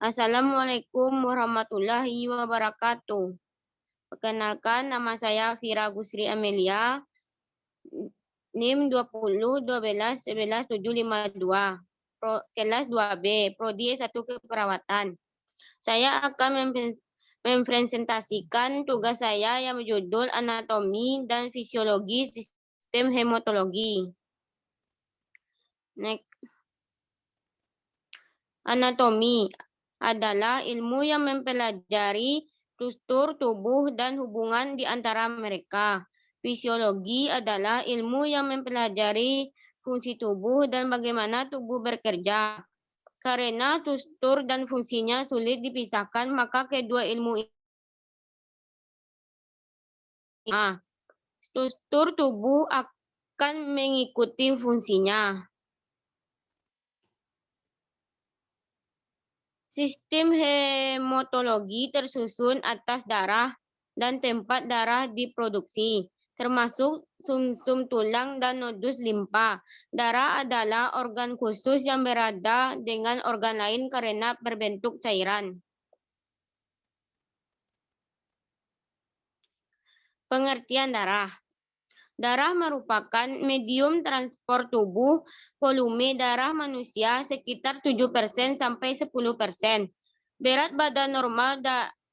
Assalamualaikum warahmatullahi wabarakatuh. Perkenalkan, nama saya Fira Gusri Amelia, NIM 20 12 11 752, kelas 2B, Prodi S1 Keperawatan. Saya akan mempresentasikan tugas saya yang berjudul Anatomi dan Fisiologi Sistem Hematologi. Next. Anatomi adalah ilmu yang mempelajari struktur tubuh dan hubungan di antara mereka. Fisiologi adalah ilmu yang mempelajari fungsi tubuh dan bagaimana tubuh bekerja. Karena struktur dan fungsinya sulit dipisahkan, maka kedua ilmu ini struktur tubuh akan mengikuti fungsinya. Sistem hematologi tersusun atas darah dan tempat darah diproduksi, termasuk sumsum tulang dan nodus limpa. Darah adalah organ khusus yang berada dengan organ lain karena berbentuk cairan. Pengertian darah. Darah merupakan medium transport tubuh. Volume darah manusia sekitar 7% sampai 10%. Berat badan normal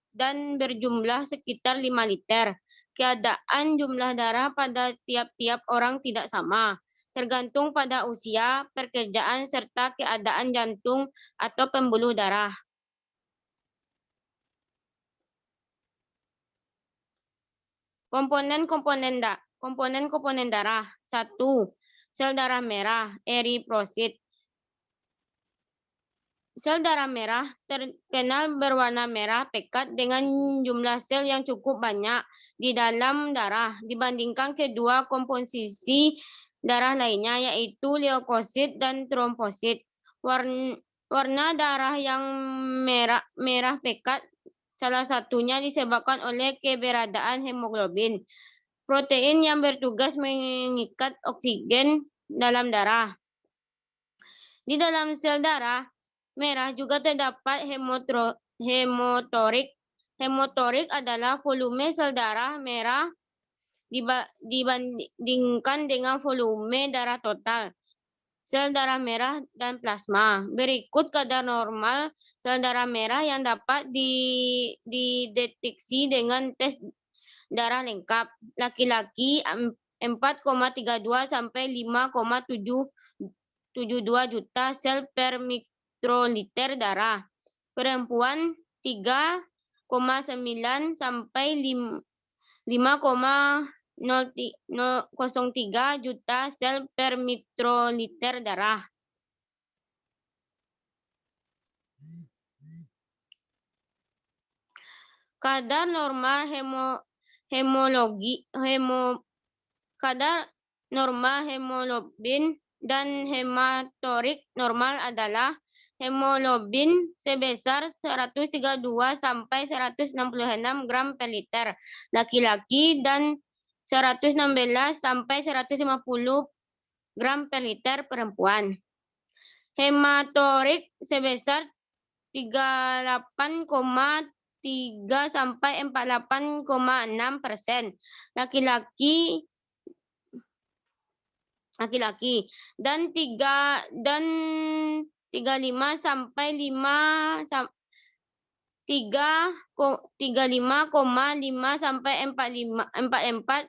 dan berjumlah sekitar 5 liter. Keadaan jumlah darah pada tiap-tiap orang tidak sama, tergantung pada usia, pekerjaan, serta keadaan jantung atau pembuluh darah. Komponen-komponen darah. 1. Sel darah merah, eritrosit. Sel darah merah terkenal berwarna merah pekat dengan jumlah sel yang cukup banyak di dalam darah dibandingkan kedua komposisi darah lainnya, yaitu leukosit dan trombosit. Warna darah yang merah pekat salah satunya disebabkan oleh keberadaan hemoglobin, protein yang bertugas mengikat oksigen dalam darah. Di dalam sel darah merah juga terdapat hemotorik. Hemotorik adalah volume sel darah merah dibandingkan dengan volume darah total sel darah merah dan plasma. Berikut kadar normal sel darah merah yang dapat dideteksi dengan tes darah lengkap. Laki-laki 4,32 sampai 5,72 juta sel per mikroliter darah. Perempuan 3,9 sampai 5,03 juta sel per mikroliter darah. Kadar normal kadar normal hemoglobin dan hematorik normal adalah hemoglobin sebesar 132 sampai 166 gram per liter laki-laki dan 116 sampai 150 gram per liter perempuan. Hematorik sebesar 38,3 sampai 48,6% laki-laki dan 35 sampai 5 35,5 sampai 44,9%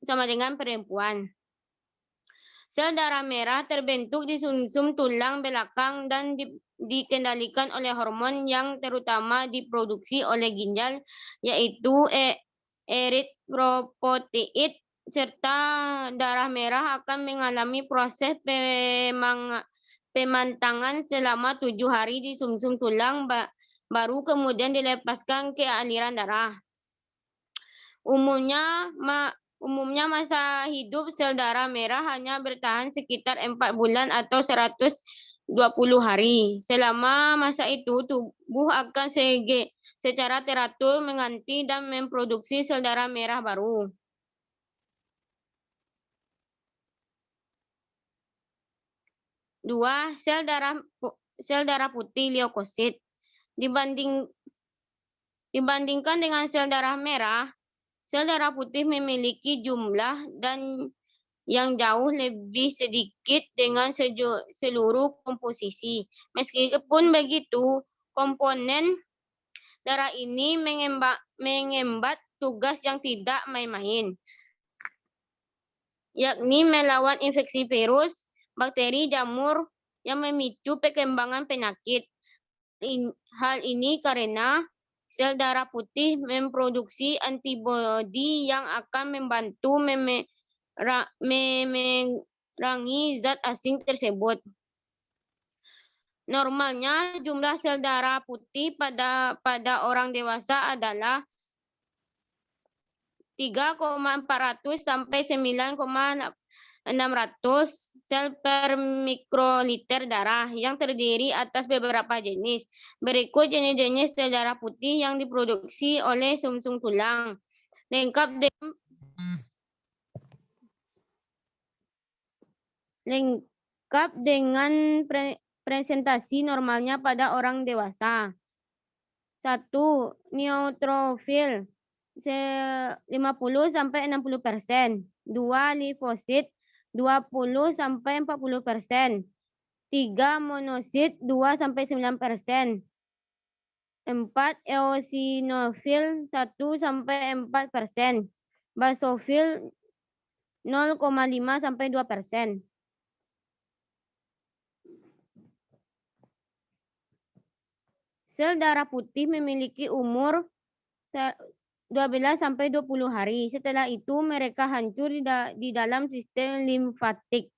sama dengan perempuan. Sel darah merah terbentuk di sumsum tulang belakang dan dikendalikan oleh hormon yang terutama diproduksi oleh ginjal, yaitu eritropoietin, serta darah merah akan mengalami proses pemantangan selama 7 hari di sumsum tulang, baru kemudian dilepaskan ke aliran darah. Umumnya masa hidup sel darah merah hanya bertahan sekitar 4 bulan atau 120 hari. Selama masa itu, tubuh akan secara teratur mengganti dan memproduksi sel darah merah baru. 2. Sel darah putih leukosit. Dibandingkan dengan sel darah merah, sel darah putih memiliki jumlah dan yang jauh lebih sedikit dengan seluruh komposisi. Meskipun begitu, komponen darah ini mengemban tugas yang tidak main-main, yakni melawan infeksi virus, bakteri, jamur yang memicu perkembangan penyakit. Hal ini karena sel darah putih memproduksi antibodi yang akan membantu memerangi zat asing tersebut. Normalnya jumlah sel darah putih pada orang dewasa adalah 3,400 sampai 9,600 sel per mikroliter darah yang terdiri atas beberapa jenis. Berikut jenis-jenis sel darah putih yang diproduksi oleh sumsum tulang. Lengkap dengan presentasi normalnya pada orang dewasa. 1. Neutrofil 50 sampai 60%. 2. Limfosit 20 sampai 40%. 3. Monosit 2 sampai 9%. 4. Eosinofil 1 sampai 4%. Basofil 0,5 sampai 2%. Sel darah putih memiliki umur 12 sampai 20 hari. Setelah itu mereka hancur di dalam sistem limfatik.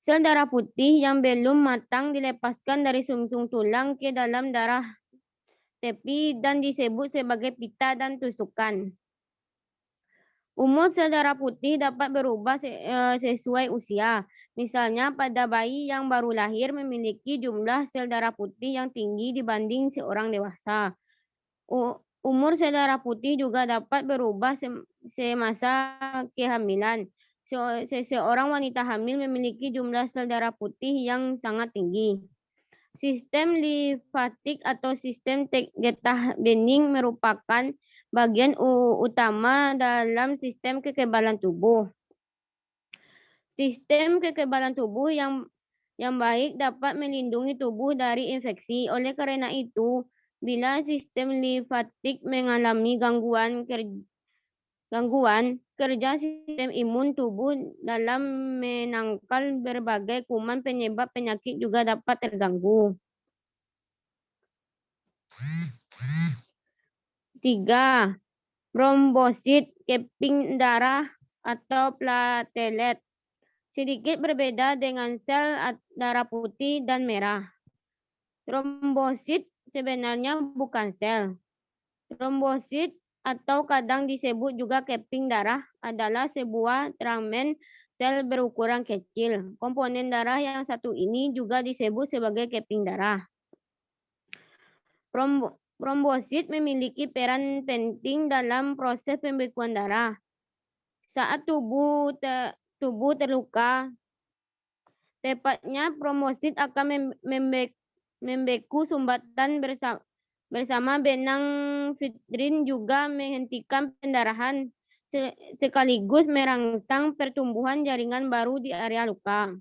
Sel darah putih yang belum matang dilepaskan dari sumsum tulang ke dalam darah tepi dan disebut sebagai pita dan tusukan. Umur sel darah putih dapat berubah sesuai usia. Misalnya pada bayi yang baru lahir memiliki jumlah sel darah putih yang tinggi dibanding seorang dewasa. Umur sel darah putih juga dapat berubah semasa kehamilan. Seseorang wanita hamil memiliki jumlah sel darah putih yang sangat tinggi. Sistem limfatik atau sistem getah bening merupakan bagian utama dalam sistem kekebalan tubuh. Sistem kekebalan tubuh yang baik dapat melindungi tubuh dari infeksi. Oleh karena itu, bila sistem limfatik mengalami gangguan, kerja sistem imun tubuh dalam menangkal berbagai kuman penyebab penyakit juga dapat terganggu. 3. Trombosit, keping darah atau platelet. Sedikit berbeda dengan sel darah putih dan merah. Trombosit sebenarnya bukan sel. Trombosit atau kadang disebut juga keping darah adalah sebuah fragmen sel berukuran kecil. Komponen darah yang satu ini juga disebut sebagai keping darah. Trombosit memiliki peran penting dalam proses pembekuan darah. Saat tubuh terluka, tepatnya trombosit akan membeku sumbatan bersama benang fibrin juga menghentikan pendarahan sekaligus merangsang pertumbuhan jaringan baru di area luka.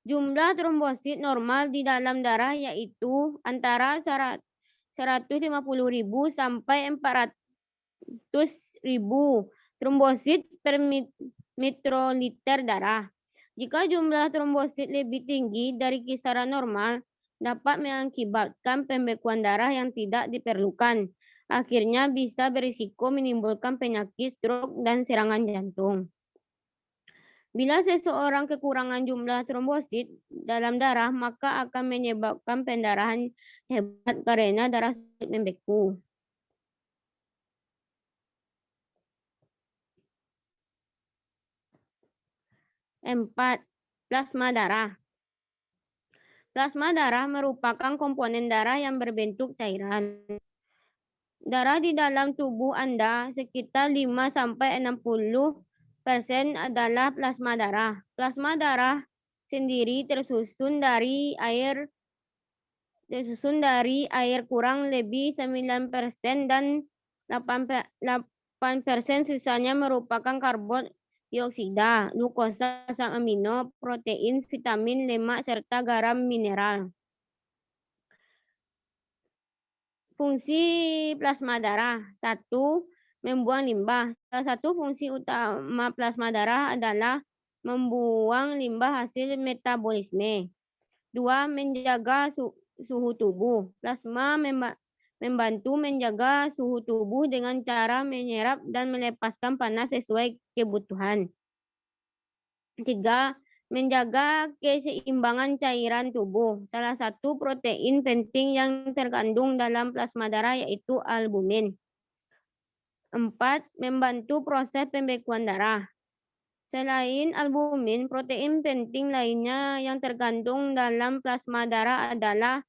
Jumlah trombosit normal di dalam darah yaitu antara 150.000 sampai 400.000 trombosit per mikroliter darah. Jika jumlah trombosit lebih tinggi dari kisaran normal, dapat mengakibatkan pembekuan darah yang tidak diperlukan. Akhirnya bisa berisiko menimbulkan penyakit stroke dan serangan jantung. Bila seseorang kekurangan jumlah trombosit dalam darah, maka akan menyebabkan pendarahan hebat karena darah sulit membeku. 4. Plasma darah. Plasma darah merupakan komponen darah yang berbentuk cairan. Darah di dalam tubuh Anda sekitar 5-60% adalah plasma darah. Plasma darah sendiri tersusun dari air kurang lebih 9% dan 8% sisanya merupakan karbon dioksida, glukosa, asam amino, protein, vitamin, lemak, serta garam mineral. Fungsi plasma darah. 1. Membuang limbah. Salah satu fungsi utama plasma darah adalah membuang limbah hasil metabolisme. 2. Menjaga suhu tubuh. Plasma membantu menjaga suhu tubuh dengan cara menyerap dan melepaskan panas sesuai kebutuhan. 3. Menjaga keseimbangan cairan tubuh. Salah satu protein penting yang terkandung dalam plasma darah yaitu albumin. 4. Membantu proses pembekuan darah. Selain albumin, protein penting lainnya yang terkandung dalam plasma darah adalah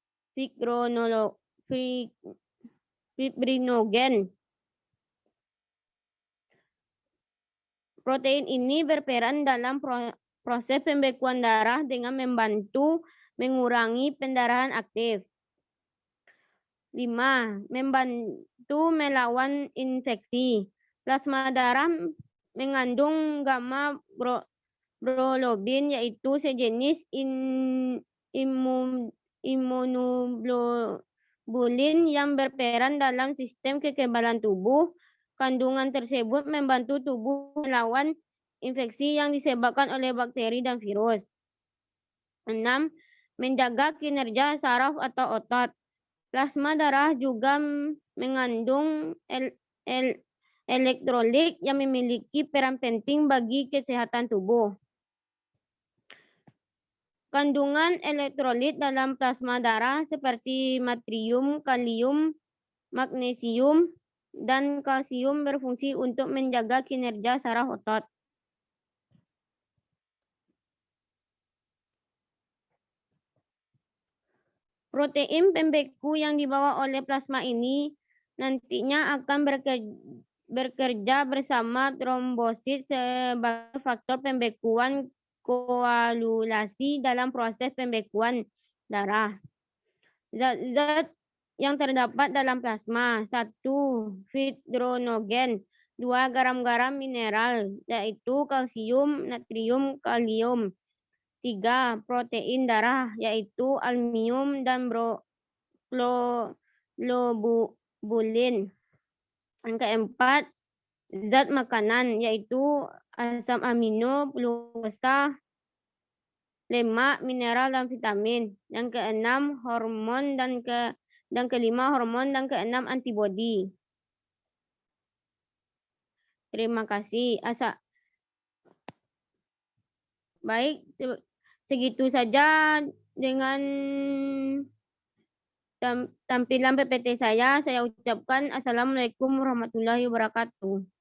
fibrinogen. Protein ini berperan dalam proses pembekuan darah dengan membantu mengurangi pendarahan aktif. 5. Membantu melawan infeksi. Plasma darah mengandung gamma globin yaitu sejenis immunoglobulin yang berperan dalam sistem kekebalan tubuh. Kandungan tersebut membantu tubuh melawan infeksi yang disebabkan oleh bakteri dan virus. 6. Menjaga kinerja saraf atau otot. Plasma darah juga mengandung elektrolit yang memiliki peran penting bagi kesehatan tubuh. Kandungan elektrolit dalam plasma darah seperti natrium, kalium, magnesium, dan kalsium berfungsi untuk menjaga kinerja saraf otot. Protein pembeku yang dibawa oleh plasma ini nantinya akan bekerja bersama trombosit sebagai faktor pembekuan koagulasi dalam proses pembekuan darah. Zat-zat yang terdapat dalam plasma. 1. Fibrinogen. 2. Garam-garam mineral, yaitu kalsium, natrium, kalium. 3. Protein darah, yaitu aluminium dan globulin. Yang keempat, zat makanan, yaitu asam amino, glukosa, lemak, mineral, dan vitamin. Yang keenam, hormon dan kelima, hormon, dan keenam, antibodi. Terima kasih. Baik, segitu saja dengan tampilan PPT saya. Saya ucapkan Assalamualaikum warahmatullahi wabarakatuh.